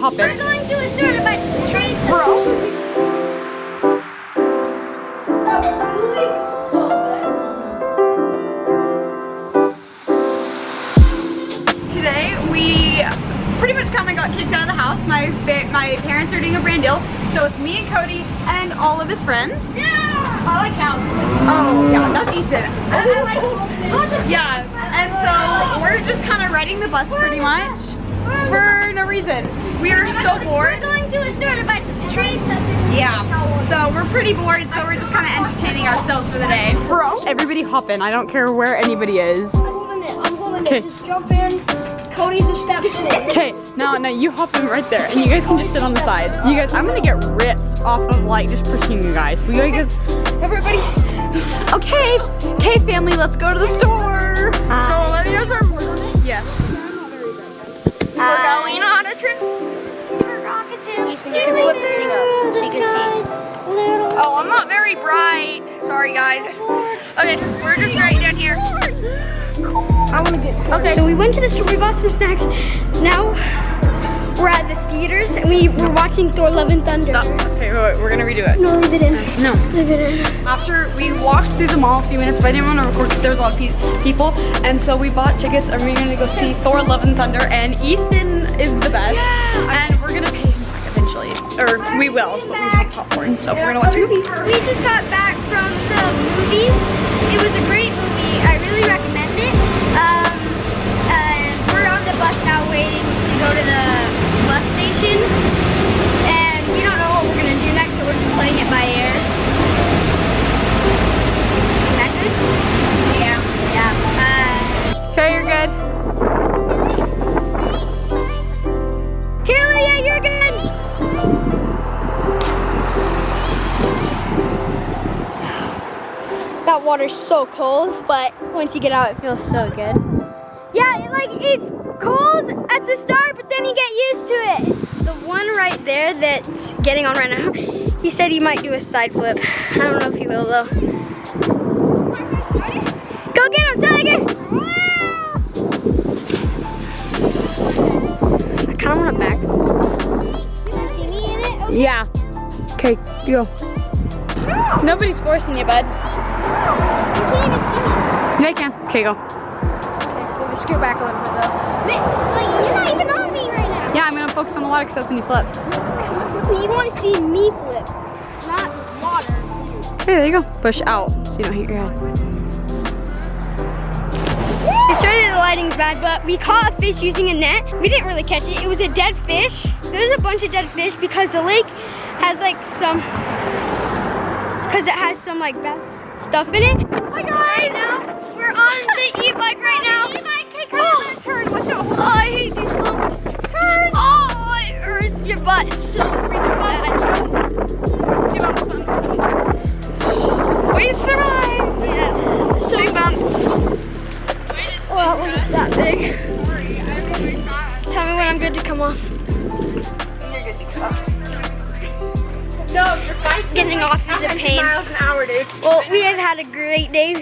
hop in. We're going to a store to buy some treats. Bro. The movie was so good. Today we pretty much kind of got kicked out of the house. My parents are doing a brand deal, so it's me and Cody and all of his friends. Yeah! I like cows. Oh yeah, that's Easton. I like Yeah, and so we're just kind of riding the bus pretty much for no reason. We are so bored. We're going to a store to buy some treats. Yeah, so we're pretty bored, so we're just kind of entertaining ourselves for the day. Bro, everybody hop in. I don't care where anybody is. I'm holding it. Just jump in. Cody's a step in. Okay, no, you hop in right there, and you guys can just sit on the sides. You guys, I'm gonna get ripped off of like just pushing you guys. We guys, everybody. Okay, family, let's go to the store. So let me guys are. Yes. We're going on a trip. Easton, you can flip the thing up so you can see. Oh, I'm not very bright. Sorry, guys. Okay, we're just right down here. I want to get corn. Okay. So we went to the store, we bought some snacks. Now we're at the theaters and we're watching Thor: Love and Thunder. Stop. Okay, wait, we're gonna redo it. No, leave it in. No. Leave it in. After we walked through the mall a few minutes, but I didn't want to record because there was a lot of people, and so we bought tickets and we're gonna go see Thor: Love and Thunder, and Easton is the best, and we're gonna pay him back eventually, or we will, but we have popcorn, so we're gonna watch a movie. We just got back from the movies. It was a great movie. I really recommend it. We're on the bus now waiting to go to the bus station, and we don't know what we're gonna do next, so we're just playing it by ear. Is that good? Yeah. Okay, you're good. Kayla, yeah, you're good. That water's so cold, but once you get out, it feels so good. Yeah, it's cold at the start, but then you get used to it. The one right there that's getting on right now, he said he might do a side flip. I don't know if he will though. Go get him, Tiger! I kind of want to back. You want to see me in it? Okay. Yeah. Okay, go. Nobody's forcing you, bud. You can't even see me. Yeah, I can. Okay, go. Let me scoot back a little bit though. You're not even on me right now. Yeah, I'm gonna focus on the water because that's when you flip. You want to see me flip, not water. Okay, there you go. Push out so you don't hit your head. It's really the lighting's bad, but we caught a fish using a net. We didn't really catch it. It was a dead fish. There's a bunch of dead fish because the lake has like some, like bad stuff in it. Hi guys! Now we're on the e-bike right now. Oh, turn, watch out. Oh, I hate these little turns. Oh, it hurts your butt so freaking bad. We survived! Yeah. So well, look at that big. Tell me when I'm good to come off. You're good to go. No, you're fine. Getting off is a pain. Miles an hour, dude. Well, we have had a great day.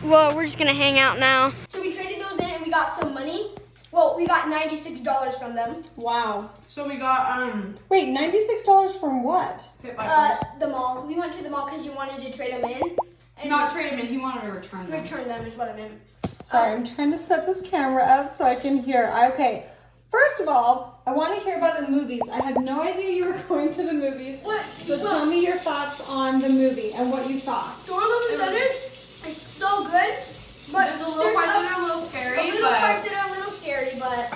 We're just gonna hang out now. So we traded those in and we got some money. Well, we got $96 from them. Wow. So we got wait, $96 from what? The mall. We went to the mall because you wanted to trade them in. And Not trade them in. He wanted to return them. return them is what I meant. Sorry, I'm trying to set this camera up so I can hear. Okay, first of all, I want to hear about the movies. I had no idea you were going to the movies. So tell me your thoughts on the movie and what you saw. Thor: Love and Thunder is so good. But There's a little parts that are a little scary, parts that are a little scary, but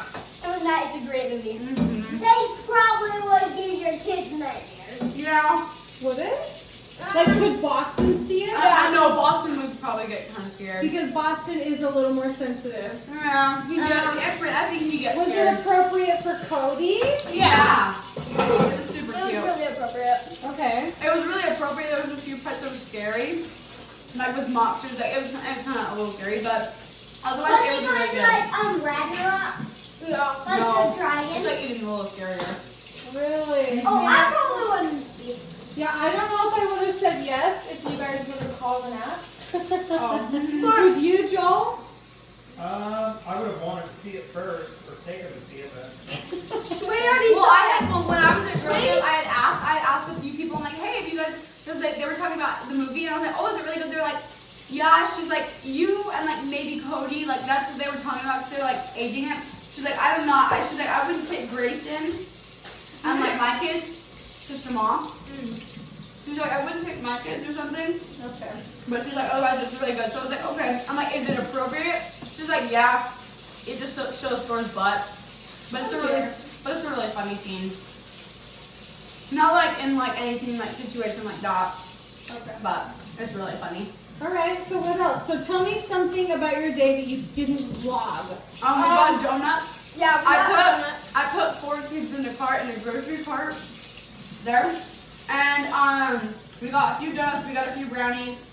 other than that, it's a great movie. They probably would give your kids nightmares. Yeah. Would it? Like, could Boston see it? I know Boston would probably get kind of scared. Because Boston is a little more sensitive. Yeah. I think he gets Was it scared. appropriate for Cody? Yeah. It was super It was cute. really appropriate. Okay. It was really appropriate. There was a few parts that were scary, like with monsters. Like it was kind of a little scary, but otherwise it was really good. Ragnarok. Yeah. No, the dragon. it's like even a little scarier. Really? Oh, I probably wouldn't see. Yeah, I don't know if I would have said yes if you guys would have called and asked. Oh. Would you, Joel? I would have wanted to see it first, or taken to see it, but Sway already yeah, she's like, you and like maybe Cody, like that's what they were talking about, because they're like aging it. She's like, I don't know. She's like, I wouldn't take Grayson and like my kids, just your mom. She's like, I wouldn't take my kids or something. Okay. But she's like, otherwise it's really good. So I was like, okay. I'm like, is it appropriate? She's like, yeah. It just shows Thor's butt. But it's a really funny scene. Not like in like anything like situation like that. Okay. But it's really funny. All right. So what else? So tell me something about your day that you didn't vlog. Oh my god, donuts. Yeah, we got donuts. I put 4 kids in the cart, in the grocery cart there. And we got a few donuts, we got a few brownies,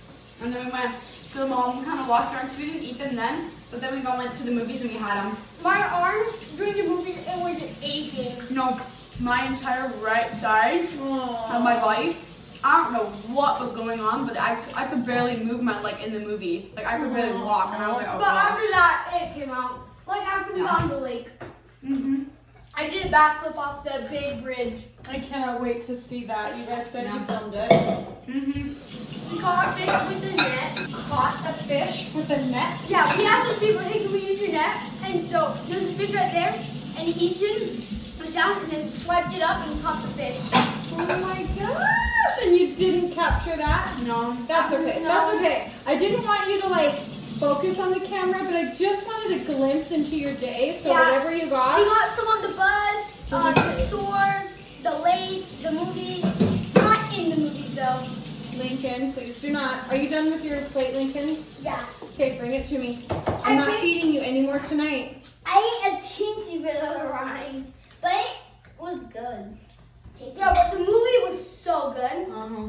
and then we went to the mall and we kind of walked around because we didn't eat them then, but then we went to the movies and we had them. My arm during the movie, it was aching. No, my entire right side of my body, I don't know what was going on, but I could barely move my leg in the movie. Like I could barely walk, and I was like, oh But gosh. after that, it came out. Like after we got on the lake. Mm-hmm. I did a backflip off the big bridge. I cannot wait to see that. You guys said you filmed it. Mm-hmm. We caught a fish with a net. Caught a fish. With a net? Yeah, we asked those people, hey, can we use your net? And so there's a fish right there, and Ethan was down and then swiped it up and caught the fish. Oh my gosh! And you didn't capture that? No. That's okay. No. That's okay. I didn't want you to like focus on the camera, but I just wanted a glimpse into your day. So Yeah. whatever you We got. got some on the bus, the store, the lake, the movies. Not in the movies though. Lincoln, please do not. Are you done with your plate, Lincoln? Yeah. Okay, bring it to me. I'm not Okay. feeding you anymore tonight. I ate a teensy bit of the rind, but it was good. Yeah, but the movie was so good. Uh-huh.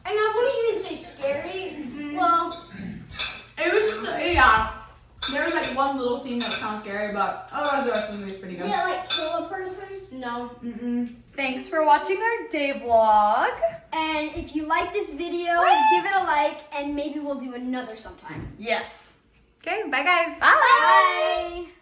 And I wouldn't even say scary. Well, It was just, yeah. There was like one little scene that was kind of scary, but otherwise the rest of the movie was pretty did good. it like kill a person? No. Thanks for watching our day vlog. And if you like this video, give it a like, and maybe we'll do another sometime. Yes. Okay, bye guys. Bye.